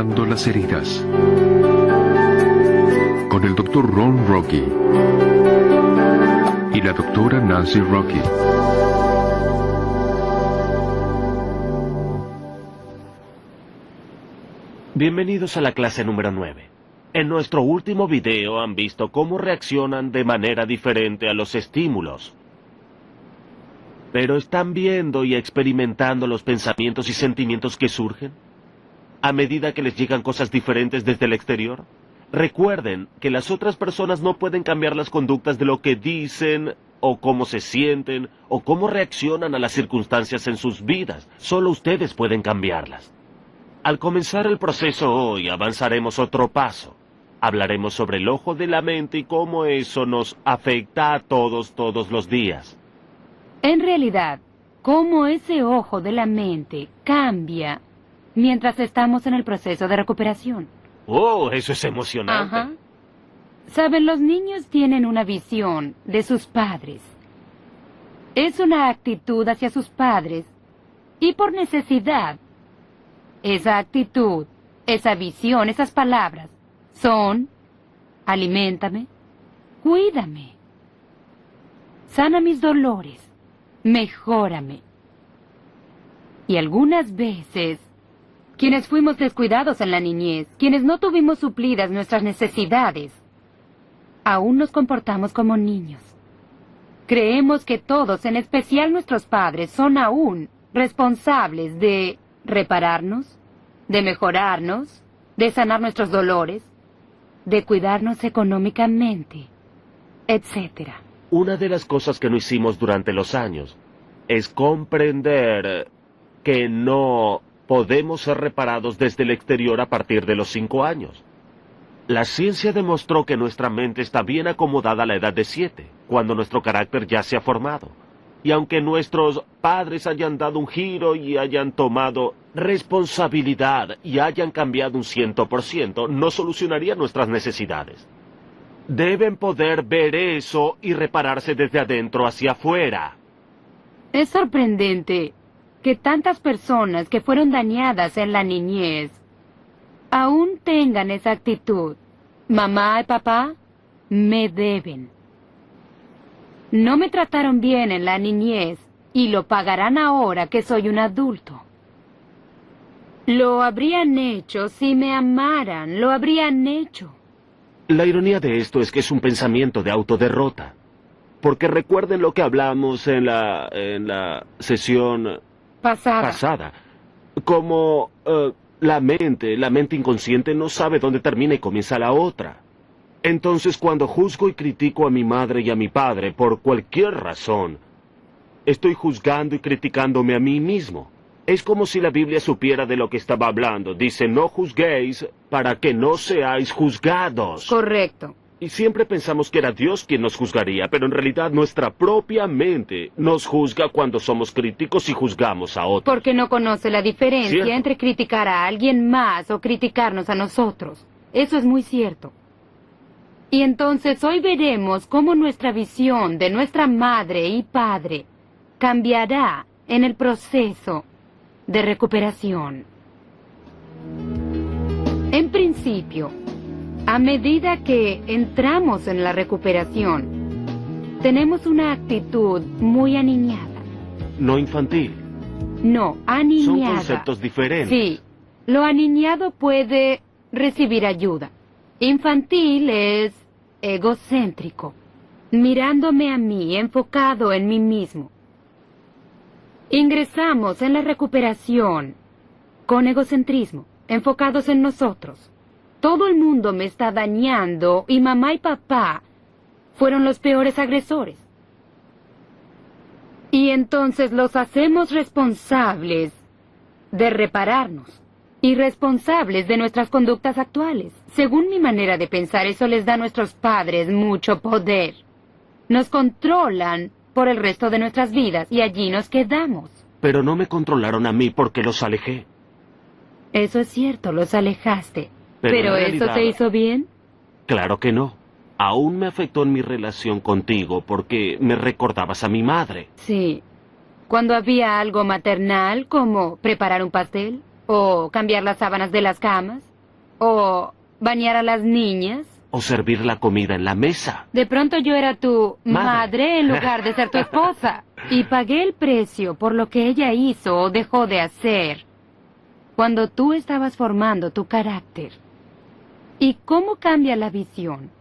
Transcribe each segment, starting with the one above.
Sanando las heridas. Con el Dr. Ron Rocky y la Dra. Nancy Rocky. Bienvenidos a la clase número 9. En nuestro último video han visto cómo reaccionan de manera diferente a los estímulos. ¿Pero están viendo y experimentando los pensamientos y sentimientos que surgen a medida que les llegan cosas diferentes desde el exterior? Recuerden que las otras personas no pueden cambiar las conductas de lo que dicen, o cómo se sienten, o cómo reaccionan a las circunstancias en sus vidas. Solo ustedes pueden cambiarlas. Al comenzar el proceso hoy, avanzaremos otro paso. Hablaremos sobre el ojo de la mente y cómo eso nos afecta a todos los días. En realidad, cómo ese ojo de la mente cambia mientras estamos en el proceso de recuperación. ¡Oh, eso es emocionante! Ajá. Saben, los niños tienen una visión de sus padres. Es una actitud hacia sus padres y por necesidad. Esa actitud, esa visión, esas palabras son: aliméntame, cuídame, sana mis dolores, mejórame. Y algunas veces, quienes fuimos descuidados en la niñez, quienes no tuvimos suplidas nuestras necesidades, aún nos comportamos como niños. Creemos que todos, en especial nuestros padres, son aún responsables de repararnos, de mejorarnos, de sanar nuestros dolores, de cuidarnos económicamente, etc. Una de las cosas que no hicimos durante los años es comprender que no podemos ser reparados desde el exterior a partir de los 5 años. La ciencia demostró que nuestra mente está bien acomodada a la edad de 7, cuando nuestro carácter ya se ha formado. Y aunque nuestros padres hayan dado un giro y hayan tomado responsabilidad y hayan cambiado un 100%, no solucionaría nuestras necesidades. Deben poder ver eso y repararse desde adentro hacia afuera. Es sorprendente que tantas personas que fueron dañadas en la niñez aún tengan esa actitud. Mamá y papá me deben. No me trataron bien en la niñez y lo pagarán ahora que soy un adulto. Lo habrían hecho si me amaran, lo habrían hecho. La ironía de esto es que es un pensamiento de autoderrota. Porque recuerden lo que hablamos en la sesión pasada. Como la mente inconsciente no sabe dónde termina y comienza la otra. Entonces, cuando juzgo y critico a mi madre y a mi padre por cualquier razón, estoy juzgando y criticándome a mí mismo. Es como si la Biblia supiera de lo que estaba hablando. Dice: no juzguéis para que no seáis juzgados. Correcto. Y siempre pensamos que era Dios quien nos juzgaría, pero en realidad nuestra propia mente nos juzga cuando somos críticos y juzgamos a otros. Porque no conoce la diferencia ¿Cierto? entre criticar a alguien más o criticarnos a nosotros. Eso es muy cierto. Y entonces hoy veremos cómo nuestra visión de nuestra madre y padre cambiará en el proceso de recuperación. En principio, a medida que entramos en la recuperación, tenemos una actitud muy aniñada. No infantil. No, aniñada. Son conceptos diferentes. Sí, lo aniñado puede recibir ayuda. Infantil es egocéntrico, mirándome a mí, enfocado en mí mismo. Ingresamos en la recuperación con egocentrismo, enfocados en nosotros. Todo el mundo me está dañando y mamá y papá fueron los peores agresores. Y entonces los hacemos responsables de repararnos y responsables de nuestras conductas actuales. Según mi manera de pensar, eso les da a nuestros padres mucho poder. Nos controlan por el resto de nuestras vidas y allí nos quedamos. Pero no me controlaron a mí porque los alejé. Eso es cierto, los alejaste. Pero ¿Pero en eso realidad, te hizo bien? Claro que no. Aún me afectó en mi relación contigo porque me recordabas a mi madre. Sí. Cuando había algo maternal, como preparar un pastel o cambiar las sábanas de las camas, ¿O bañar a las niñas? O servir la comida en la mesa. De pronto yo era tu Madre. madre en lugar de ser tu esposa. Y pagué el precio por lo que ella hizo o dejó de hacer cuando tú estabas formando tu carácter. ¿Y cómo cambia la visión?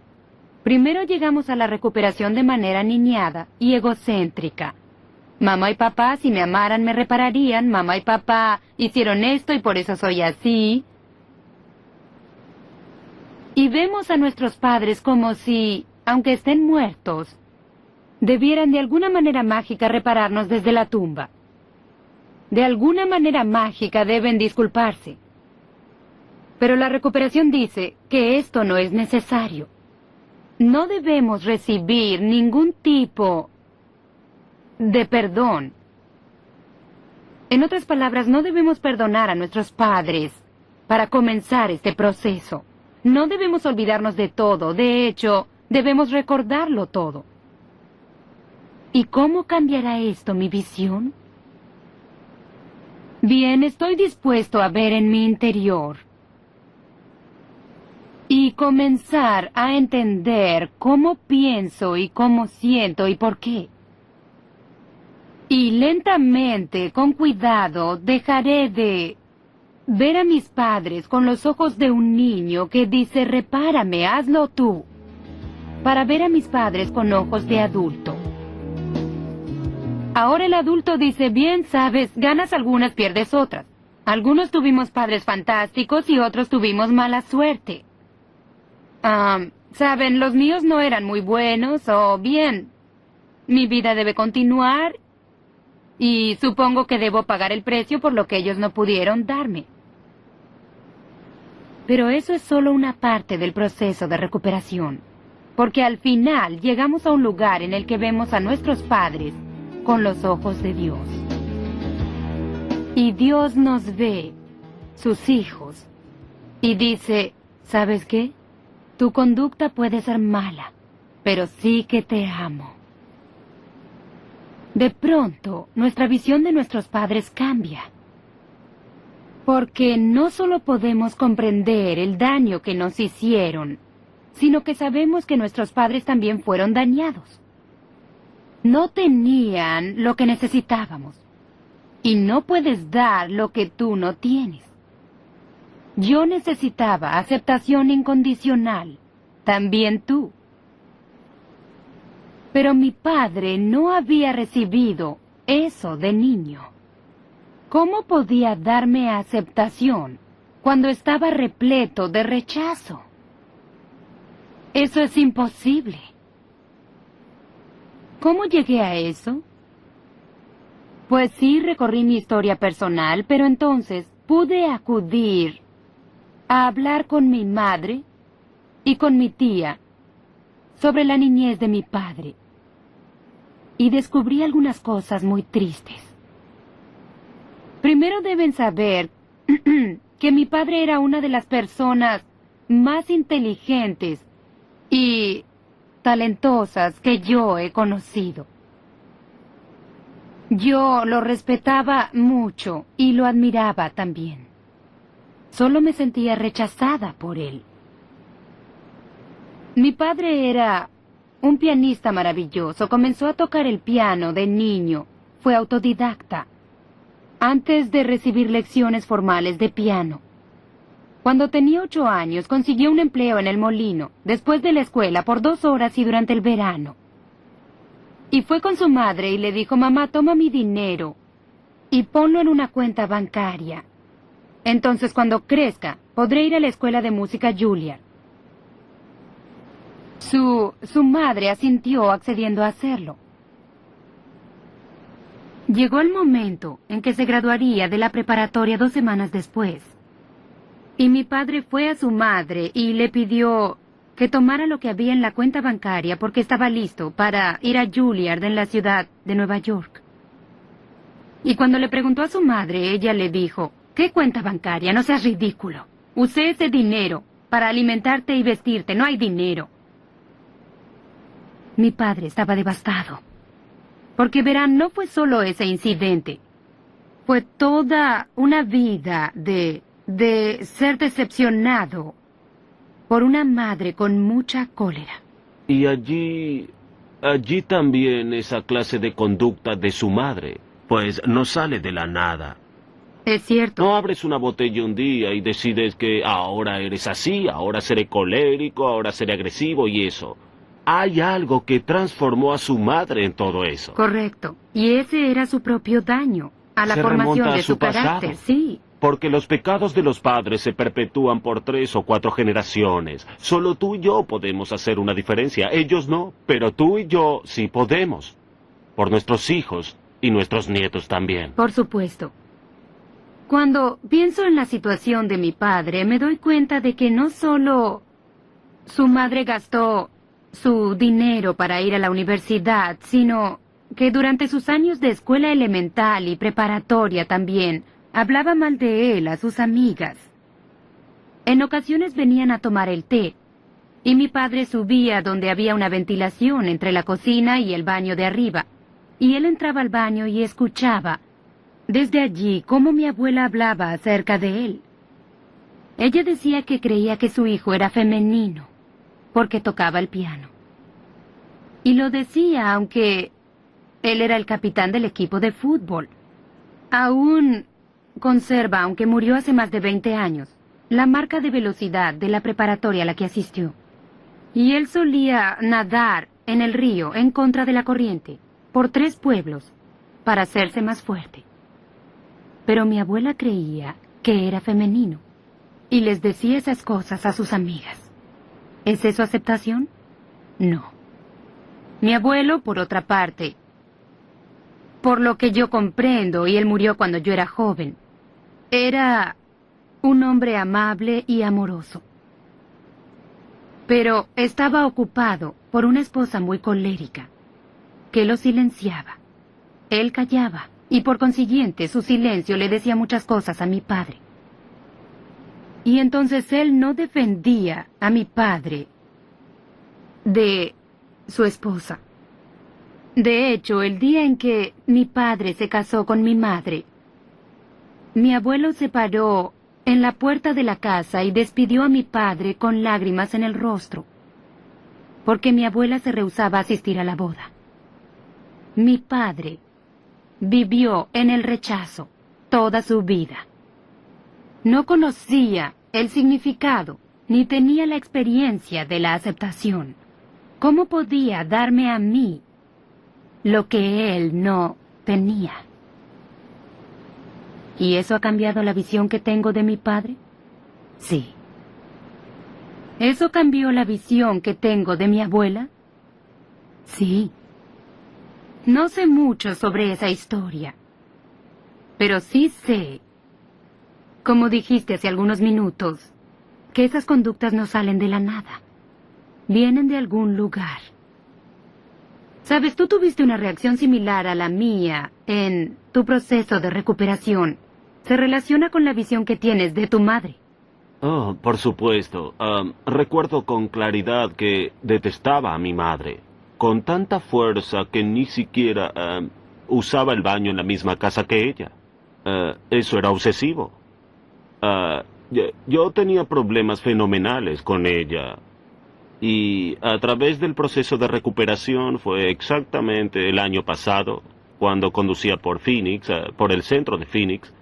Primero llegamos a la recuperación de manera niñada y egocéntrica. Mamá y papá, si me amaran, me repararían. Mamá y papá hicieron esto y por eso soy así. Y vemos a nuestros padres como si, aunque estén muertos, debieran de alguna manera mágica repararnos desde la tumba. De alguna manera mágica deben disculparse. Pero la recuperación dice que esto no es necesario. No debemos recibir ningún tipo de perdón. En otras palabras, no debemos perdonar a nuestros padres para comenzar este proceso. No debemos olvidarnos de todo. De hecho, debemos recordarlo todo. ¿Y cómo cambiará esto mi visión? Bien, estoy dispuesto a ver en mi interior y comenzar a entender cómo pienso y cómo siento y por qué. Y lentamente, con cuidado, dejaré de ver a mis padres con los ojos de un niño que dice, repárame, hazlo tú, para ver a mis padres con ojos de adulto. Ahora el adulto dice, bien, sabes, ganas algunas, pierdes otras. Algunos tuvimos padres fantásticos y otros tuvimos mala suerte. Saben, los míos no eran muy buenos, o bien, mi vida debe continuar y supongo que debo pagar el precio por lo que ellos no pudieron darme. Pero eso es solo una parte del proceso de recuperación, porque al final llegamos a un lugar en el que vemos a nuestros padres con los ojos de Dios. Y Dios nos ve, sus hijos, y dice, ¿sabes qué? Tu conducta puede ser mala, pero sí que te amo. De pronto, nuestra visión de nuestros padres cambia. Porque no solo podemos comprender el daño que nos hicieron, sino que sabemos que nuestros padres también fueron dañados. No tenían lo que necesitábamos. Y no puedes dar lo que tú no tienes. Yo necesitaba aceptación incondicional. También tú. Pero mi padre no había recibido eso de niño. ¿Cómo podía darme aceptación cuando estaba repleto de rechazo? Eso es imposible. ¿Cómo llegué a eso? Pues sí, recorrí mi historia personal, pero entonces pude acudir a hablar con mi madre y con mi tía sobre la niñez de mi padre. Y descubrí algunas cosas muy tristes. Primero deben saber que mi padre era una de las personas más inteligentes y talentosas que yo he conocido. Yo lo respetaba mucho y lo admiraba también. Solo me sentía rechazada por él. Mi padre era un pianista maravilloso. Comenzó a tocar el piano de niño. Fue autodidacta, antes de recibir lecciones formales de piano. Cuando tenía 8 años, consiguió un empleo en el molino, después de la escuela, por 2 horas y durante el verano. Y fue con su madre y le dijo, mamá, toma mi dinero y ponlo en una cuenta bancaria. Entonces, cuando crezca, podré ir a la escuela de música Juilliard. Su madre asintió accediendo a hacerlo. Llegó el momento en que se graduaría de la preparatoria 2 semanas después. Y mi padre fue a su madre y le pidió que tomara lo que había en la cuenta bancaria porque estaba listo para ir a Juilliard en la ciudad de Nueva York. Y cuando le preguntó a su madre, ella le dijo, ¿qué cuenta bancaria? No seas ridículo. Usé ese dinero para alimentarte y vestirte. No hay dinero. Mi padre estaba devastado. Porque verán, no fue solo ese incidente. Fue toda una vida de de ser decepcionado por una madre con mucha cólera. Y allí también esa clase de conducta de su madre, pues no sale de la nada. Es cierto. No abres una botella un día y decides que ahora eres así, ahora seré colérico, ahora seré agresivo y eso. Hay algo que transformó a su madre en todo eso. Correcto. Y ese era su propio daño, a la Se formación remonta a de su su carácter, pasado. sí. Porque los pecados de los padres se perpetúan por 3 o 4 generaciones. Solo tú y yo podemos hacer una diferencia. Ellos no, pero tú y yo sí podemos. Por nuestros hijos y nuestros nietos también. Por supuesto. Cuando pienso en la situación de mi padre, me doy cuenta de que no solo su madre gastó su dinero para ir a la universidad, sino que durante sus años de escuela elemental y preparatoria también, hablaba mal de él a sus amigas. En ocasiones venían a tomar el té, y mi padre subía donde había una ventilación entre la cocina y el baño de arriba, y él entraba al baño y escuchaba desde allí cómo mi abuela hablaba acerca de él. Ella decía que creía que su hijo era femenino, porque tocaba el piano. Y lo decía aunque él era el capitán del equipo de fútbol. Aún conserva, aunque murió hace más de 20 años, la marca de velocidad de la preparatoria a la que asistió. Y él solía nadar en el río en contra de la corriente, por 3 pueblos, para hacerse más fuerte. Pero mi abuela creía que era femenino, y les decía esas cosas a sus amigas. ¿Es eso aceptación? No. Mi abuelo, por otra parte, por lo que yo comprendo, y él murió cuando yo era joven, era un hombre amable y amoroso. Pero estaba ocupado por una esposa muy colérica, que lo silenciaba. Él callaba, y por consiguiente su silencio le decía muchas cosas a mi padre. Y entonces él no defendía a mi padre de su esposa. De hecho, el día en que mi padre se casó con mi madre, mi abuelo se paró en la puerta de la casa y despidió a mi padre con lágrimas en el rostro, porque mi abuela se rehusaba a asistir a la boda. Mi padre vivió en el rechazo toda su vida. No conocía el significado, ni tenía la experiencia de la aceptación. ¿Cómo podía darme a mí lo que él no tenía? ¿Y eso ha cambiado la visión que tengo de mi padre? Sí. ¿Eso cambió la visión que tengo de mi abuela? Sí. No sé mucho sobre esa historia, pero sí sé, como dijiste hace algunos minutos, que esas conductas no salen de la nada. Vienen de algún lugar. Sabes, tú tuviste una reacción similar a la mía en tu proceso de recuperación. Se relaciona con la visión que tienes de tu madre. Oh, por supuesto. Recuerdo con claridad que detestaba a mi madre, con tanta fuerza que ni siquiera usaba el baño en la misma casa que ella. Eso era obsesivo. Yo tenía problemas fenomenales con ella. Y a través del proceso de recuperación fue exactamente el año pasado, cuando conducía por Phoenix, por el centro de Phoenix,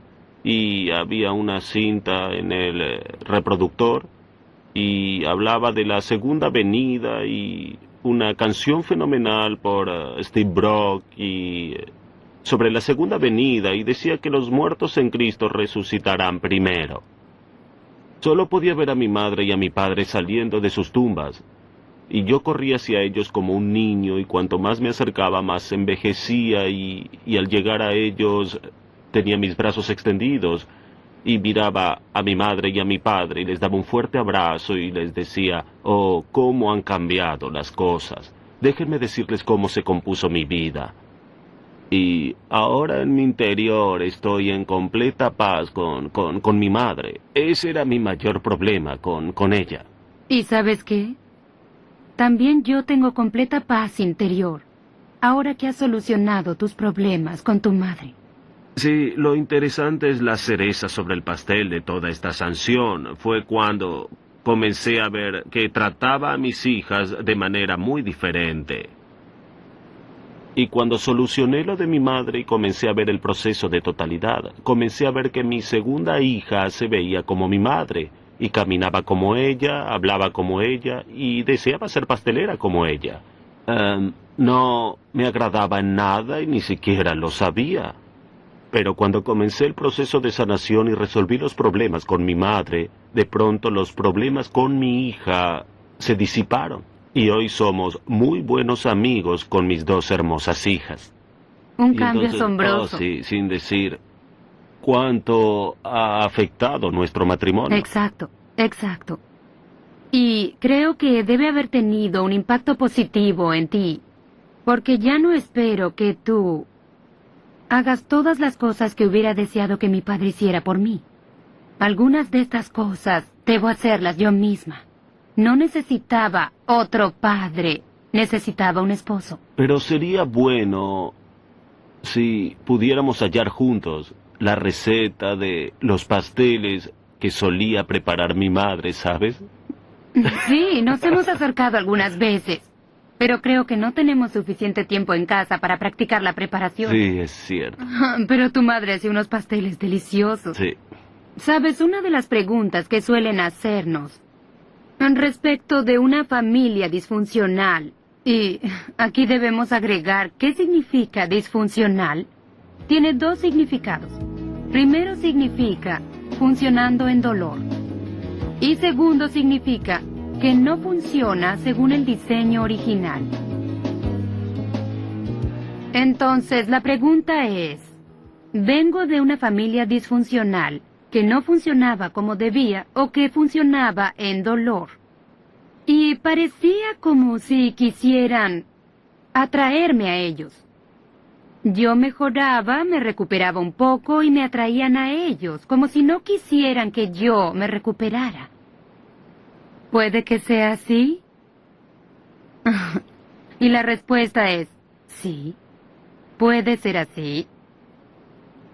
y había una cinta en el reproductor, y hablaba de la Segunda Venida y una canción fenomenal por Steve Brock y sobre la Segunda Venida, y decía que los muertos en Cristo resucitarán primero. Solo podía ver a mi madre y a mi padre saliendo de sus tumbas, y yo corría hacia ellos como un niño, y cuanto más me acercaba, más envejecía, y al llegar a ellos tenía mis brazos extendidos, y miraba a mi madre y a mi padre, y les daba un fuerte abrazo, y les decía, oh, cómo han cambiado las cosas. Déjenme decirles cómo se compuso mi vida. Y ahora en mi interior estoy en completa paz con mi madre. Ese era mi mayor problema con ella. ¿Y sabes qué? También yo tengo completa paz interior, ahora que has solucionado tus problemas con tu madre. Sí, lo interesante es la cereza sobre el pastel de toda esta sanción. Fue cuando comencé a ver que trataba a mis hijas de manera muy diferente. Y cuando solucioné lo de mi madre y comencé a ver el proceso de totalidad, comencé a ver que mi segunda hija se veía como mi madre, y caminaba como ella, hablaba como ella, y deseaba ser pastelera como ella. No me agradaba en nada y ni siquiera lo sabía. Pero cuando comencé el proceso de sanación y resolví los problemas con mi madre, de pronto los problemas con mi hija se disiparon. Y hoy somos muy buenos amigos con mis dos hermosas hijas. Un Y cambio entonces, asombroso. sí, sin decir cuánto ha afectado nuestro matrimonio. Exacto, exacto. Y creo que debe haber tenido un impacto positivo en ti, porque ya no espero que tú hagas todas las cosas que hubiera deseado que mi padre hiciera por mí. Algunas de estas cosas debo hacerlas yo misma. No necesitaba otro padre, necesitaba un esposo. Pero sería bueno si pudiéramos hallar juntos la receta de los pasteles que solía preparar mi madre, ¿sabes? Sí, nos hemos acercado algunas veces, pero creo que no tenemos suficiente tiempo en casa para practicar la preparación. Sí, es cierto. Pero tu madre hace unos pasteles deliciosos. Sí. Sabes, una de las preguntas que suelen hacernos respecto de una familia disfuncional, y aquí debemos agregar qué significa disfuncional, tiene dos significados. Primero significa funcionando en dolor. Y segundo significa que no funciona según el diseño original. Entonces, la pregunta es, ¿vengo de una familia disfuncional que no funcionaba como debía o que funcionaba en dolor? Y parecía como si quisieran atraerme a ellos. Yo mejoraba, me recuperaba un poco y me atraían a ellos, como si no quisieran que yo me recuperara. ¿Puede que sea así? Y la respuesta es, sí, puede ser así.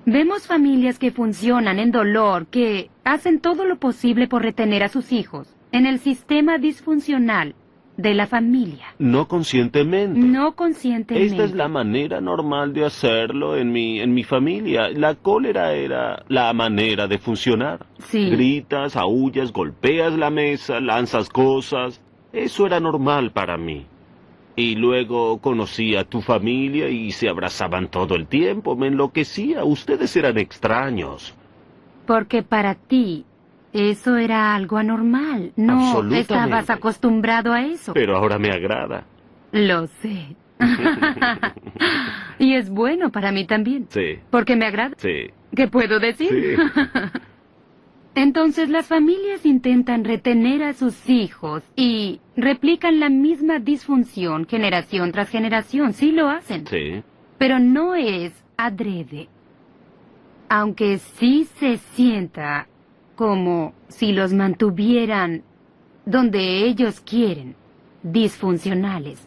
Vemos familias que funcionan en dolor, que hacen todo lo posible por retener a sus hijos en el sistema disfuncional de la familia. No conscientemente. No conscientemente. Esta es la manera normal de hacerlo en mi familia. La cólera era la manera de funcionar. Sí. Gritas, aúllas, golpeas la mesa, lanzas cosas. Eso era normal para mí. Y luego conocí a tu familia y se abrazaban todo el tiempo. Me enloquecía. Ustedes eran extraños. Porque para ti eso era algo anormal. No Absolutamente. estabas acostumbrado a eso. Pero ahora me agrada. Lo sé. Y es bueno para mí también. Sí, Porque me agrada. sí, ¿Qué puedo decir? sí. Entonces las familias intentan retener a sus hijos y replican la misma disfunción generación tras generación. Sí lo hacen. Sí. Pero no es adrede. Aunque sí se sienta como si los mantuvieran donde ellos quieren, disfuncionales.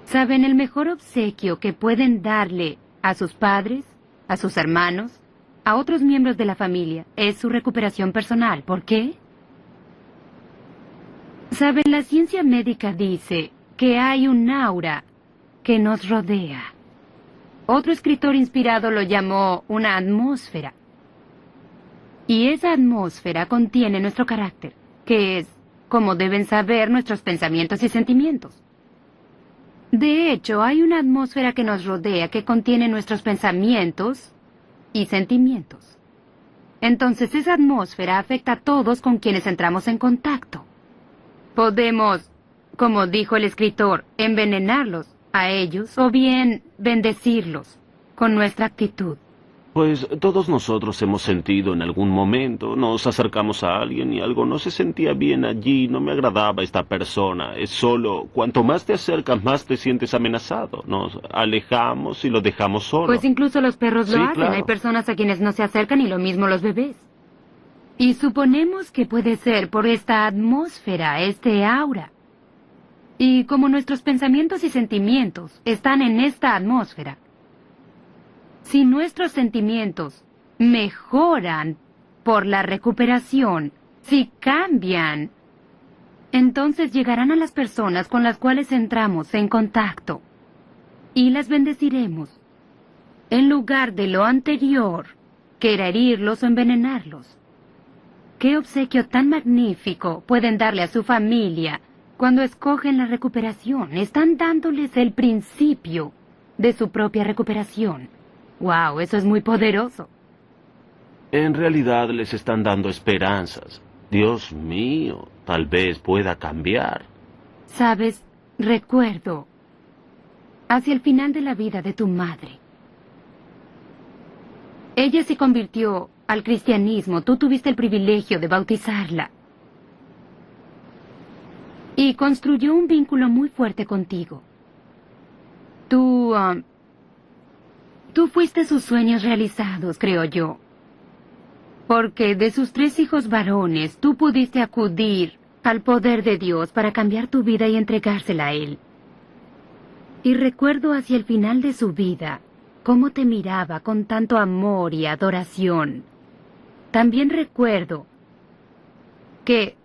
¿Saben el mejor obsequio que pueden darle a sus padres, a sus hermanos, a otros miembros de la familia? Es su recuperación personal. ¿Por qué? ¿Saben? La ciencia médica dice que hay un aura que nos rodea. Otro escritor inspirado lo llamó una atmósfera. Y esa atmósfera contiene nuestro carácter, que es, como deben saber, nuestros pensamientos y sentimientos. De hecho, hay una atmósfera que nos rodea que contiene nuestros pensamientos y sentimientos. Entonces, esa atmósfera afecta a todos con quienes entramos en contacto. Podemos, como dijo el escritor, envenenarlos a ellos o bien bendecirlos con nuestra actitud. Pues todos nosotros hemos sentido en algún momento, nos acercamos a alguien y algo no se sentía bien allí, no me agradaba esta persona. Es solo, cuanto más te acercas, más te sientes amenazado. Nos alejamos y lo dejamos solo. Pues incluso los perros lo Sí, hacen. claro. Hay personas a quienes no se acercan y lo mismo los bebés. Y suponemos que puede ser por esta atmósfera, este aura. Y como nuestros pensamientos y sentimientos están en esta atmósfera, Si nuestros sentimientos mejoran por la recuperación, si cambian, entonces llegarán a las personas con las cuales entramos en contacto y las bendeciremos, en lugar de lo anterior, que era herirlos o envenenarlos. ¿Qué obsequio tan magnífico pueden darle a su familia cuando escogen la recuperación? Están dándoles el principio de su propia recuperación. ¡Wow! Eso es muy poderoso. En realidad les están dando esperanzas. Dios mío, tal vez pueda cambiar. Sabes, recuerdo, hacia el final de la vida de tu madre. Ella se convirtió al cristianismo. Tú tuviste el privilegio de bautizarla. Y construyó un vínculo muy fuerte contigo. Tú fuiste sus sueños realizados, creo yo. Porque de sus 3 hijos varones, tú pudiste acudir al poder de Dios para cambiar tu vida y entregársela a Él. Y recuerdo hacia el final de su vida, cómo te miraba con tanto amor y adoración. También recuerdo que,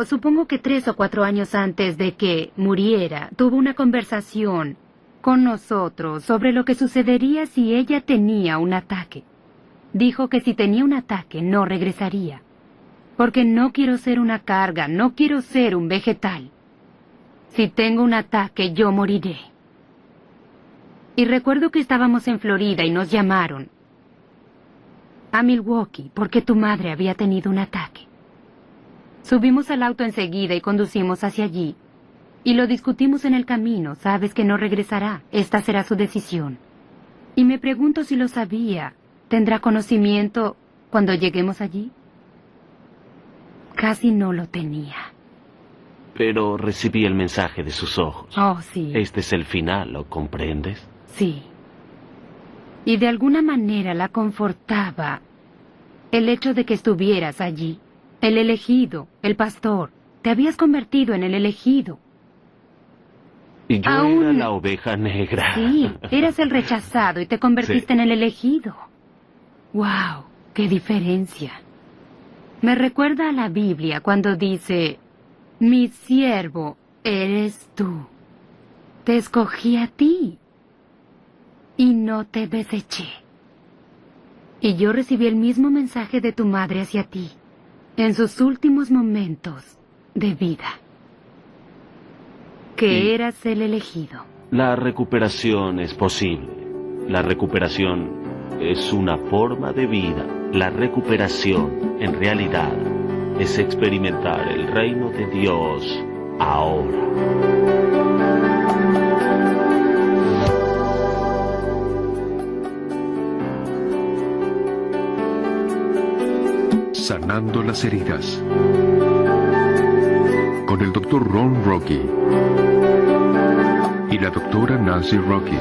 supongo que 3 o 4 años antes de que muriera, tuvo una conversación con nosotros sobre lo que sucedería si ella tenía un ataque. Dijo que si tenía un ataque no regresaría, porque no quiero ser una carga, no quiero ser un vegetal. Si tengo un ataque, yo moriré. Y recuerdo que estábamos en Florida y nos llamaron a Milwaukee porque tu madre había tenido un ataque. Subimos al auto enseguida y conducimos hacia allí. Y lo discutimos en el camino. Sabes que no regresará. Esta será su decisión. Y me pregunto si lo sabía. ¿Tendrá conocimiento cuando lleguemos allí? Casi no lo tenía. Pero recibí el mensaje de sus ojos. Oh, sí. Este es el final, ¿lo comprendes? Sí. Y de alguna manera la confortaba el hecho de que estuvieras allí. El elegido, el pastor. Te habías convertido en el elegido. Y yo era la oveja negra. Sí, eras el rechazado y te convertiste en el elegido. ¡Wow! ¡Qué diferencia! Me recuerda a la Biblia cuando dice, mi siervo eres tú. Te escogí a ti y no te deseché. Y yo recibí el mismo mensaje de tu madre hacia ti en sus últimos momentos de vida. Que eras el elegido. La recuperación es posible. La recuperación es una forma de vida. La recuperación, en realidad, es experimentar el reino de Dios ahora. Sanando las heridas. Con el Dr. Ron Rocky y la Dra. Nancy Rocky.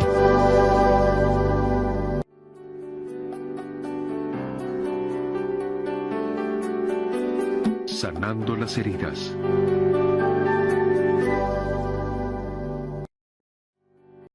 Sanando las heridas.